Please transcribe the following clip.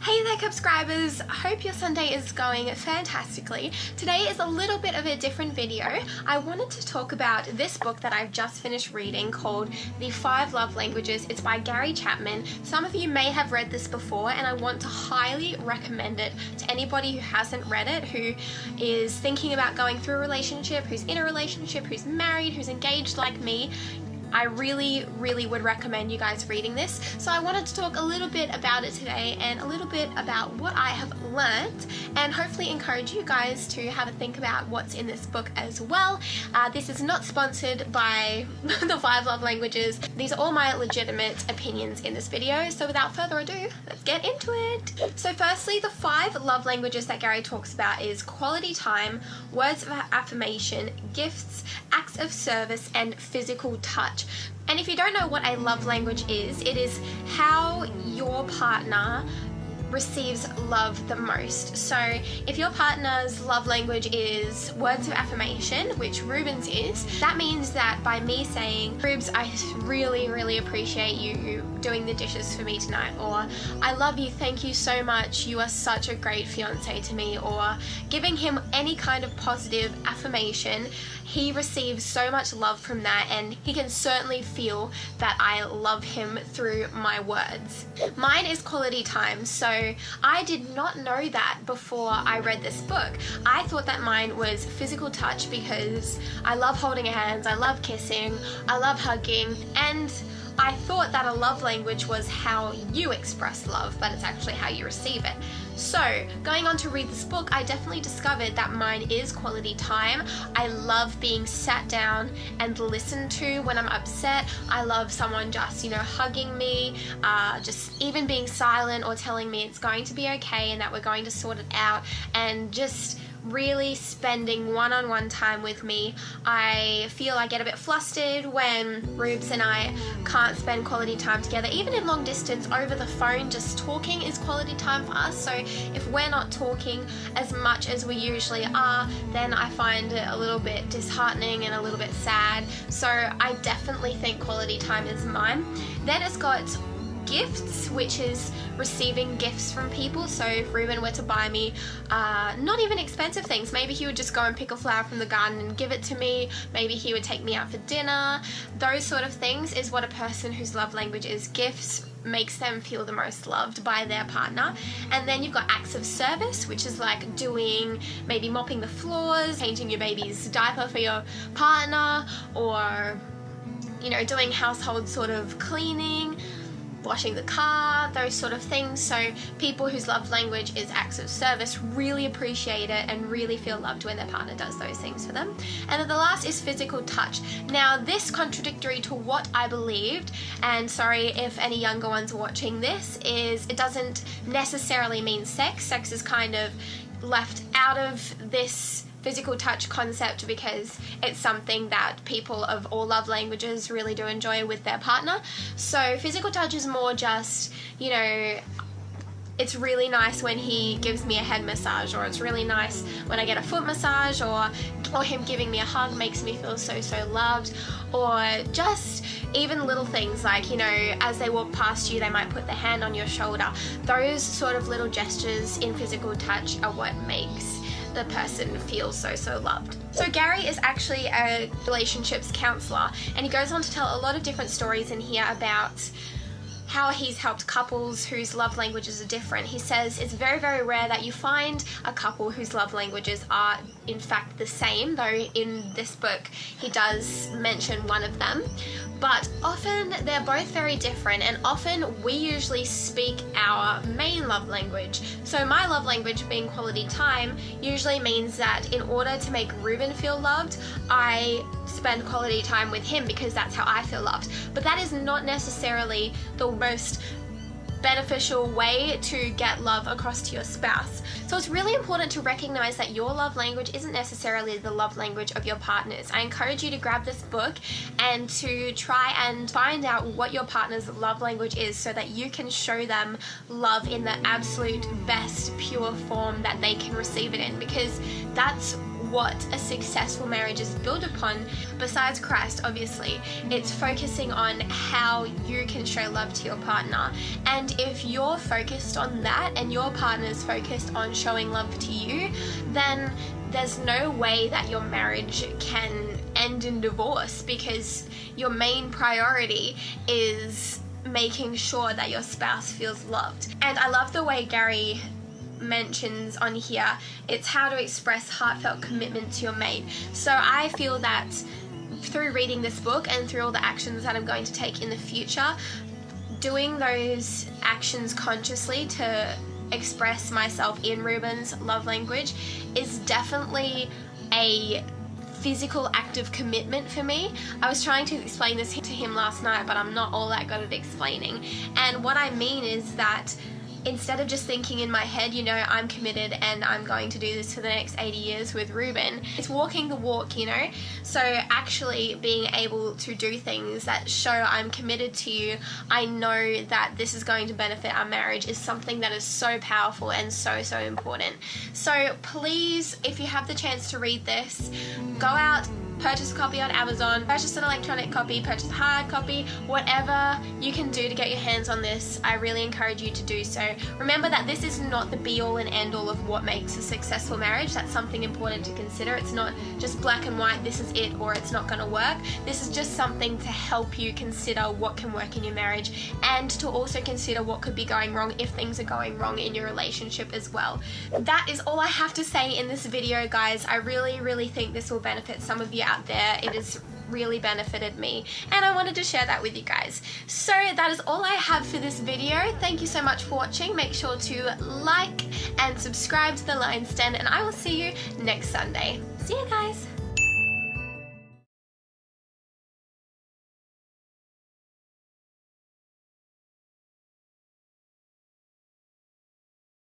Hey there subscribers, hope your Sunday is going fantastically. Today is a little bit of a different video. I wanted to talk about this book that I've just finished reading called The 5 Love Languages. It's by Gary Chapman. Some of you may have read this before and I want to highly recommend it to anybody who hasn't read it, who is thinking about going through a relationship, who's in a relationship, who's married, who's engaged like me. I really would recommend you guys reading this. So I wanted to talk a little bit about it today and a little bit about what I have learnt and hopefully encourage you guys to have a think about what's in this book as well. This is not sponsored by the 5 Love Languages. These are all my legitimate opinions in this video. So without further ado, let's get into it. So firstly, the 5 love languages that Gary talks about is quality time, words of affirmation, gifts, acts of service, and physical touch. And if you don't know what a love language is, it is how your partner receives love the most. So if your partner's love language is words of affirmation, which Ruben's is, that means that by me saying, Rubes, I really appreciate you doing the dishes for me tonight, or I love you, thank you so much, you are such a great fiance to me, or giving him any kind of positive affirmation, he receives so much love from that, and he can certainly feel that I love him through my words. Mine is quality time. So I did not know that before I read this book. I thought that mine was physical touch because I love holding hands, I love kissing, I love hugging, and I thought that a love language was how you express love, but it's actually how you receive it. So, going on to read this book, I definitely discovered that mine is quality time. I love being sat down and listened to when I'm upset. I love someone just, hugging me, just even being silent or telling me it's going to be okay and that we're going to sort it out, and just really spending one-on-one time with me. I feel I get a bit flustered when Rubes and I can't spend quality time together. Even in long distance, over the phone, just talking is quality time for us. So if we're not talking as much as we usually are, then I find it a little bit disheartening and a little bit sad. So I definitely think quality time is mine. Then it's got gifts, which is receiving gifts from people. So if Ruben were to buy me not even expensive things, maybe he would just go and pick a flower from the garden and give it to me, maybe he would take me out for dinner. Those sort of things is what a person whose love language is gifts makes them feel the most loved by their partner. And then you've got acts of service, which is like maybe mopping the floors, changing your baby's diaper for your partner, or doing household sort of cleaning, washing the car, those sort of things. So people whose love language is acts of service really appreciate it and really feel loved when their partner does those things for them. And then the last is physical touch. Now this, contradictory to what I believed, and sorry if any younger ones are watching this, is it doesn't necessarily mean sex. Sex is kind of left out of this physical touch concept because it's something that people of all love languages really do enjoy with their partner. So physical touch is more just, it's really nice when he gives me a head massage, or it's really nice when I get a foot massage, or him giving me a hug makes me feel so loved, or just even little things like, as they walk past you, they might put their hand on your shoulder. Those sort of little gestures in physical touch are what makes the person feels so loved. So Gary is actually a relationships counselor, and he goes on to tell a lot of different stories in here about how he's helped couples whose love languages are different. He says it's very rare that you find a couple whose love languages are in fact the same, though in this book he does mention one of them. But often they're both very different, and often we usually speak our main love language. So my love language, being quality time, usually means that in order to make Ruben feel loved, I spend quality time with him because that's how I feel loved. But that is not necessarily the most beneficial way to get love across to your spouse. So it's really important to recognize that your love language isn't necessarily the love language of your partner's. I encourage you to grab this book and to try and find out what your partner's love language is so that you can show them love in the absolute best pure form that they can receive it in, because that's what a successful marriage is built upon, besides Christ obviously, it's focusing on how you can show love to your partner. And if you're focused on that and your partner's focused on showing love to you, then there's no way that your marriage can end in divorce, because your main priority is making sure that your spouse feels loved. And I love the way Gary mentions on here, it's how to express heartfelt commitment to your mate. So I feel that through reading this book and through all the actions that I'm going to take in the future, doing those actions consciously to express myself in Ruben's love language is definitely a physical act of commitment for me. I was trying to explain this to him last night, but I'm not all that good at explaining. And what I mean is that instead of just thinking in my head, you know, I'm committed and I'm going to do this for the next 80 years with Ruben, it's walking the walk, you know? So actually being able to do things that show I'm committed to you, I know that this is going to benefit our marriage, is something that is so powerful and so important. So please, if you have the chance to read this, go out, purchase a copy on Amazon, purchase an electronic copy, purchase a hard copy, whatever you can do to get your hands on this, I really encourage you to do so. Remember that this is not the be-all and end-all of what makes a successful marriage. That's something important to consider. It's not just black and white, this is it or it's not going to work. This is just something to help you consider what can work in your marriage, and to also consider what could be going wrong if things are going wrong in your relationship as well. That is all I have to say in this video, guys. I really think this will benefit some of you out there. It has really benefited me, and I wanted to share that with you guys. So that is all I have for this video. Thank you so much for watching. Make sure to like and subscribe to the Lion's Den, and I will see you next Sunday. See you guys.